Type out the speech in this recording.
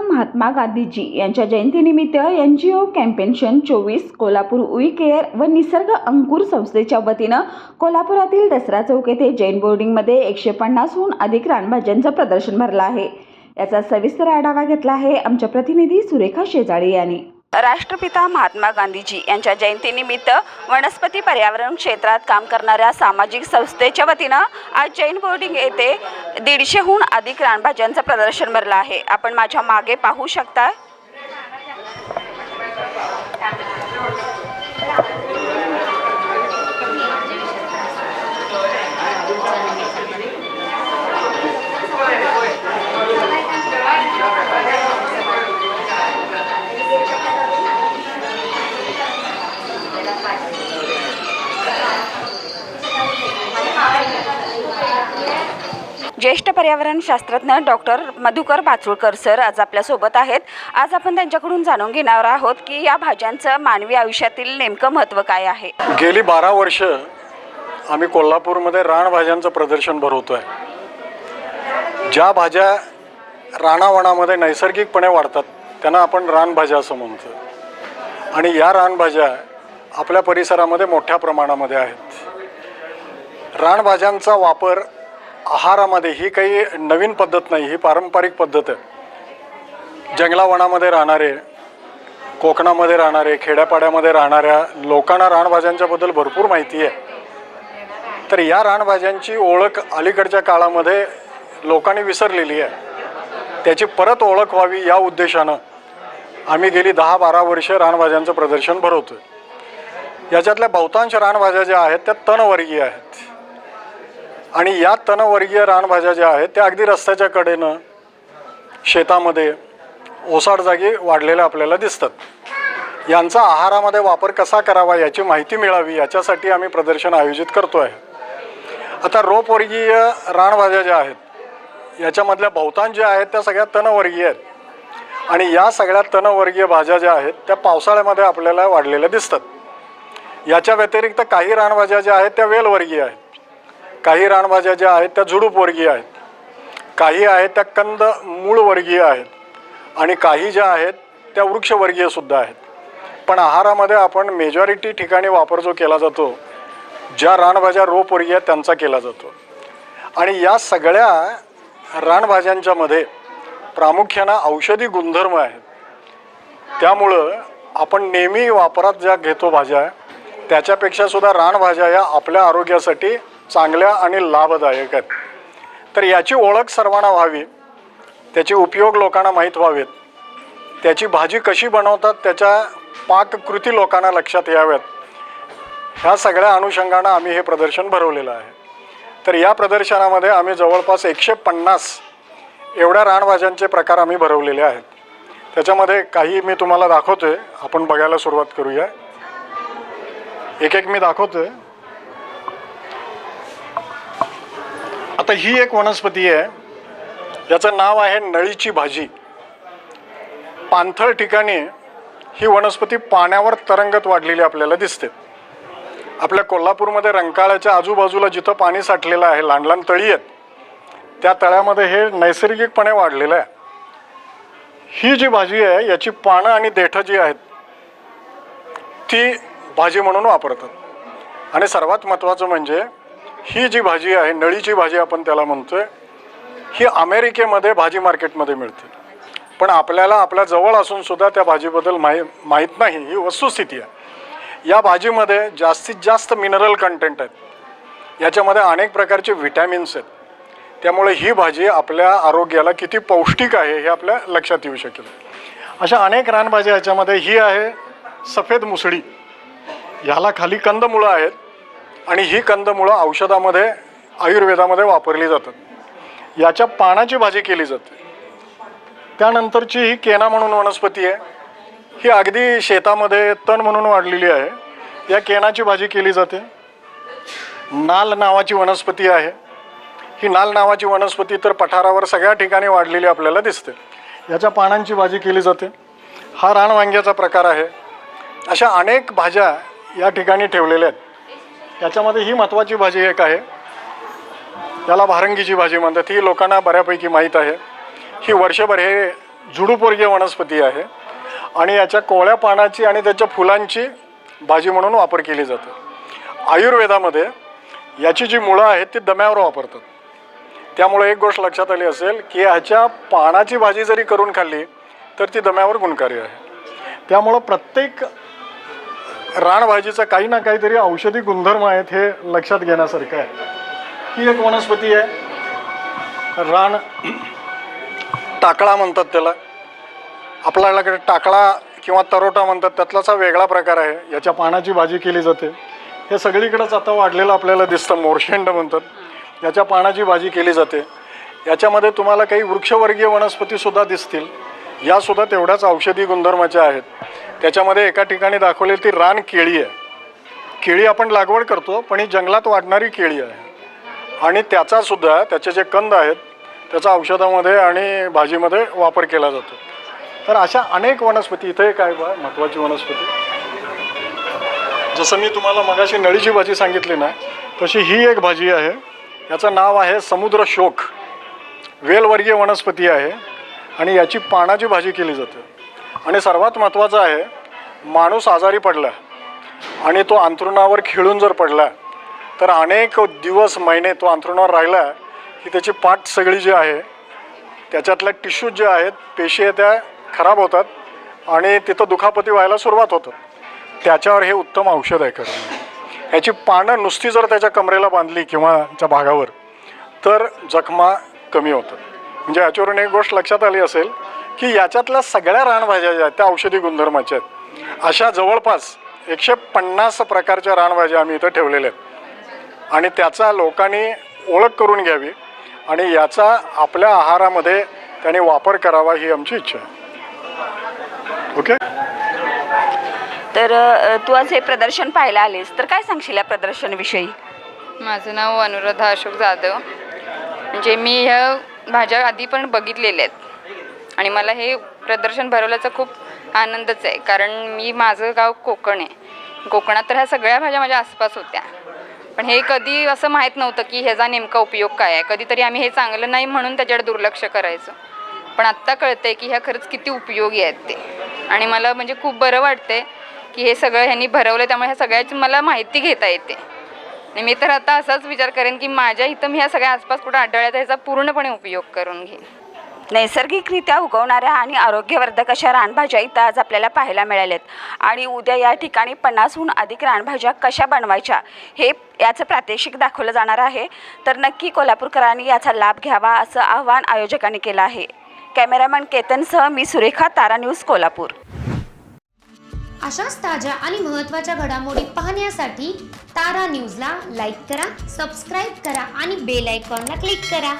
महात्मा गांधीजी यांच्या जयंतीनिमित्त NGO कॅम्पेशन 24 Kolhapur we care व निसर्ग अंकुर संस्थेच्या वतीनं कोल्हापुरातील दसरा चौक येथे जैन बोर्डिंगमध्ये 150हून अधिक रानभाज्यांचं प्रदर्शन भरलं आहे। याचा सविस्तर आढावा घेतला आहे आमच्या प्रतिनिधी सुरेखा शेजाळे यांनी। राष्ट्रपिता महात्मा गांधीजी यांच्या जयंतीनिमित्त वनस्पती पर्यावरण क्षेत्रात काम करणाऱ्या सामाजिक संस्थेच्या वतीनं आज जैन बोर्डिंग येथे 150हून अधिक रानभाज्यांचं प्रदर्शन भरलं आहे। आपण माझ्या मागे पाहू शकता। ज्येष्ठ पर्यावरण शास्त्रज्ञ डॉक्टर मधुकर बाचुळकर सर आज आपल्या सोबत आहेत। आज आपण त्यांच्याकडून जाणून घेणार आहोत की या भाज्यांचं मानवी आयुष्यातील नेमकं महत्त्व काय आहे। गेली 12 वर्ष आम्ही कोल्हापूरमध्ये रानभाज्यांचं प्रदर्शन भरवतोय। ज्या भाज्या रानावनामध्ये नैसर्गिकपणे वाढतात त्यांना आपण रानभाज्या असं म्हणतो आणि या रानभाज्या आपल्या परिसरामध्ये मोठ्या प्रमाणामध्ये आहेत। रानभाज्यांचा वापर आहारामध्ये ही काही नवीन पद्धत नाही, ही पारंपरिक पद्धत आहे। जंगलावनामध्ये राहणारे, कोकणामध्ये राहणारे, खेड्यापाड्यामध्ये राहणाऱ्या लोकांना रानभाज्यांच्याबद्दल भरपूर माहिती आहे। तर या रानभाज्यांची ओळख अलीकडच्या काळामध्ये लोकांनी विसरलेली आहे। त्याची परत ओळख व्हावी या उद्देशानं आम्ही गेली 10-12 वर्ष रानभाज्यांचं प्रदर्शन भरवतोय। याच्यातल्या बहुतांश रानभाज्या ज्या आहेत त्या तणवर्गीय आहेत आणि या तणवर्गीय रानभाज्या ज्या आहेत त्या अगदी रस्त्याच्या कडेनं, शेतामध्ये, ओसाड जागी वाढलेल्या आपल्याला दिसतात। यांचा आहारामध्ये वापर कसा करावा याची माहिती मिळावी याच्यासाठी आम्ही प्रदर्शन आयोजित करतो आहे। आता रोपवर्गीय रानभाज्या ज्या आहेत याच्यामधल्या बहुतांश ज्या आहेत त्या सगळ्या तणवर्गीय आहेत आणि या सगळ्या तणवर्गीय भाज्या ज्या आहेत त्या पावसाळ्यामध्ये आपल्याला वाढलेल्या दिसतात। याच्या व्यतिरिक्त काही रानभाज्या ज्या आहेत त्या वेलवर्गीय आहेत, काही रानभाज्या ज्या आहेत त्या झुडूपवर्गीय आहेत, काही आहेत त्या कंद मूळवर्गीय आहेत आणि काही ज्या आहेत त्या वृक्षवर्गीय सुद्धा आहेत। पण आहारामध्ये आपण मेजॉरिटी ठिकाणी वापर जो केला जातो ज्या रानभाज्या रोपवर्गीय आहेत त्यांचा केला जातो आणि या सगळ्या रानभाज्यांच्या मध्ये प्रामुख्याने औषधी गुणधर्म आहेत। त्यामुळं आपण नेहमी वापरात ज्या घेतो भाज्या त्याच्यापेक्षा सुद्धा रानभाज्या या आपल्या आरोग्यासाठी चांगल्या आणि लाभदायक आहेत। तर याची ओळख सर्वांना व्हावी, त्याचे उपयोग लोकांना माहीत व्हावेत, त्याची भाजी कशी बनवतात त्याच्या पाककृती लोकांना लक्षात याव्यात, ह्या सगळ्या अनुषंगानं आम्ही हे प्रदर्शन भरवलेलं आहे। तर या प्रदर्शनामध्ये आम्ही जवळपास 150 एवढ्या रानभाज्यांचे प्रकार आम्ही भरवलेले आहेत। त्याच्यामध्ये काही मी तुम्हाला दाखवतोय, आपण बघायला सुरुवात करूया। एक एक मी दाखवतोय। आता ही एक वनस्पती आहे, याचं नाव आहे नळीची भाजी। पाणथळ ठिकाणी ही वनस्पती पाण्यावर तरंगत वाढलेली आपल्याला दिसते। आपल्या कोल्हापूरमध्ये रंकाळ्याच्या आजूबाजूला जिथं पाणी साठलेलं आहे, लहान लहान तळी आहेत, त्या तळ्यामध्ये हे नैसर्गिकपणे वाढलेलं आहे। ही जी भाजी आहे याची पानं आणि देठं जी आहेत ती भाजी म्हणून वापरतात आणि सर्वात महत्त्वाचं म्हणजे ही जी भाजी आहे, नळीची भाजी आपण त्याला म्हणतोय, ही अमेरिकेमध्ये भाजी मार्केटमध्ये मिळते। पण आपल्याला आपल्या जवळ असून सुद्धा त्या भाजीबद्दल माहीत नाही, ही वस्तुस्थिती आहे। या भाजीमध्ये जास्तीत जास्त मिनरल कंटेंट आहेत, याच्यामध्ये अनेक प्रकारचे व्हिटॅमिन्स आहेत। त्यामुळे ही भाजी आपल्या आरोग्याला किती पौष्टिक आहे हे आपल्या लक्षात येऊ शकेल। अशा अनेक रानभाज्या याच्यामध्ये ही आहे सफेद मुसळी, ह्याला खाली कंदमुळं आहेत आणि ही कंदमुळं औषधामध्ये, आयुर्वेदामध्ये वापरली जातात। याच्या पानाची भाजी केली जाते। त्यानंतरची ही केना म्हणून वनस्पती आहे, ही अगदी शेतामध्ये तण म्हणून वाढलेली आहे, या केनाची भाजी केली जाते। नाल नावाची वनस्पती आहे, ही नाल नावाची वनस्पती तर पठारावर सगळ्या ठिकाणी वाढलेली आपल्याला दिसते, याच्या पानांची भाजी केली जाते। हा रानवांग्याचा प्रकार आहे। अशा अनेक भाज्या या ठिकाणी ठेवलेल्या आहेत। याच्यामध्ये ही महत्त्वाची भाजी एक आहे, याला भारंगीची भाजी म्हणतात, ही लोकांना बऱ्यापैकी माहीत आहे। ही वर्षभर हे झुडूपवर्गीय वनस्पती आहे आणि याच्या कोवळ्या पानाची आणि त्याच्या फुलांची भाजी म्हणून वापर केली जाते. आयुर्वेदामध्ये याची जी मुळं आहेत ती दम्यावर वापरतात. त्यामुळे एक गोष्ट लक्षात आली असेल की ह्याच्या पानाची भाजी जरी करून खाल्ली तर ती दम्यावर गुणकारी आहे. त्यामुळं प्रत्येक रानभाजीचा काही ना काहीतरी औषधी गुणधर्म आहेत हे लक्षात घेण्यासारखं आहे. ही एक वनस्पती आहे, रान टाकळा म्हणतात त्याला. आपल्याकडे टाकळा किंवा तरोटा म्हणतात, त्यातलाच हा वेगळा प्रकार आहे. याच्या पानाची भाजी केली जाते. हे सगळीकडेच आता वाढलेलं आपल्याला दिसतं. मोरशेंड म्हणतात, याच्या पानाची भाजी केली जाते. याच्यामध्ये तुम्हाला काही वृक्षवर्गीय वनस्पतीसुद्धा दिसतील, यासुद्धा तेवढ्याच औषधी गुणधर्माच्या आहेत. त्याच्यामध्ये एका ठिकाणी दाखवलेली ती रान केळी आहे. केळी आपण लागवड करतो, पण ही जंगलात वाढणारी केळी आहे आणि त्याचासुद्धा त्याचे जे कंद आहेत त्याचा औषधामध्ये आणि भाजीमध्ये वापर केला जातो. तर अशा अनेक वनस्पती इथे काय बा महत्त्वाची वनस्पती, जसं मी तुम्हाला मगाशी नळीची भाजी सांगितली ना, तशी ही एक भाजी आहे. याचं नाव आहे समुद्र शोक. वेलवर्गीय वनस्पती आहे आणि याची पानाची भाजी केली जाते. आणि सर्वात महत्त्वाचं आहे, माणूस आजारी पडला आणि तो अंथरुणावर खिळून जर पडला तर अनेक दिवस महिने तो अंथरुणावर राहिला की त्याची पाठ सगळी जी आहे त्याच्यातल्या टिश्यूज जे आहेत, पेशी आहेत, त्या खराब होतात आणि तिथं दुखापती व्हायला सुरुवात होतात. त्याच्यावर हे उत्तम औषध आहे खरं. ह्याची पानं नुसती जर त्याच्या कमरेला बांधली किंवा त्या भागावर तर जखमा कमी होतात. म्हणजे याच्यावरून एक गोष्ट लक्षात आली असेल की याच्यातल्या सगळ्या रानभाज्या ज्या आहेत त्या औषधी गुणधर्माच्या आहेत. अशा जवळपास 150 प्रकारच्या रानभाज्या आम्ही इथं ठेवलेल्या आहेत आणि त्याचा लोकांनी ओळख करून घ्यावी आणि याचा आपल्या आहारामध्ये त्यांनी वापर करावा ही आमची इच्छा आहे. ओके. तर तू आज हे प्रदर्शन पाहायला आलीस तर काय सांगशील या प्रदर्शनाविषयी? माझं नाव अनुराधा अशोक जाधव. म्हणजे मी ह्या भाज्या आधी पण बघितलेल्या आहेत आणि मला हे प्रदर्शन भरवल्याचा खूप आनंदच आहे. कारण माझं गाव कोकण आहे. कोकणात तर ह्या सगळ्या भाज्या माझ्या आसपास होत्या, पण हे कधी असं माहीत नव्हतं की ह्याचा नेमका उपयोग काय आहे. कधीतरी आम्ही हे चांगलं नाही म्हणून त्याच्याकडे दुर्लक्ष करायचं, पण आत्ता कळतं आहे की ह्या खरंच किती उपयोगी आहेत ते. आणि मला म्हणजे खूप बरं वाटते की हे सगळं ह्यांनी भरवलं, त्यामुळे ह्या सगळ्याची मला माहिती घेता येते. आणि मी तर आता असाच विचार करेन की माझ्या इथं मी ह्या सगळ्या आसपास कुठं आढळल्या तर ह्याचा पूर्णपणे उपयोग करून घेईन. नैसर्गिकरित्या उगवणाऱ्या आणि आरोग्यवर्धक अशा रानभाज्या इथं आज आपल्याला पाहायला मिळाल्यात आणि उद्या या ठिकाणी 50हून अधिक रानभाज्या कशा बनवायच्या हे याचं प्रात्यक्षिक दाखवलं जाणार आहे. तर नक्की कोल्हापूरकरांनी याचा लाभ घ्यावा असं आवाहन आयोजकांनी केलं आहे. कॅमेरामॅन केतनसह मी सुरेखा, तारा न्यूज, कोल्हापूर. अशाच ताज्या आणि महत्त्वाच्या घडामोडी पाहण्यासाठी तारा न्यूजला लाईक करा, सबस्क्राईब करा आणि बेल आयकॉनला क्लिक करा.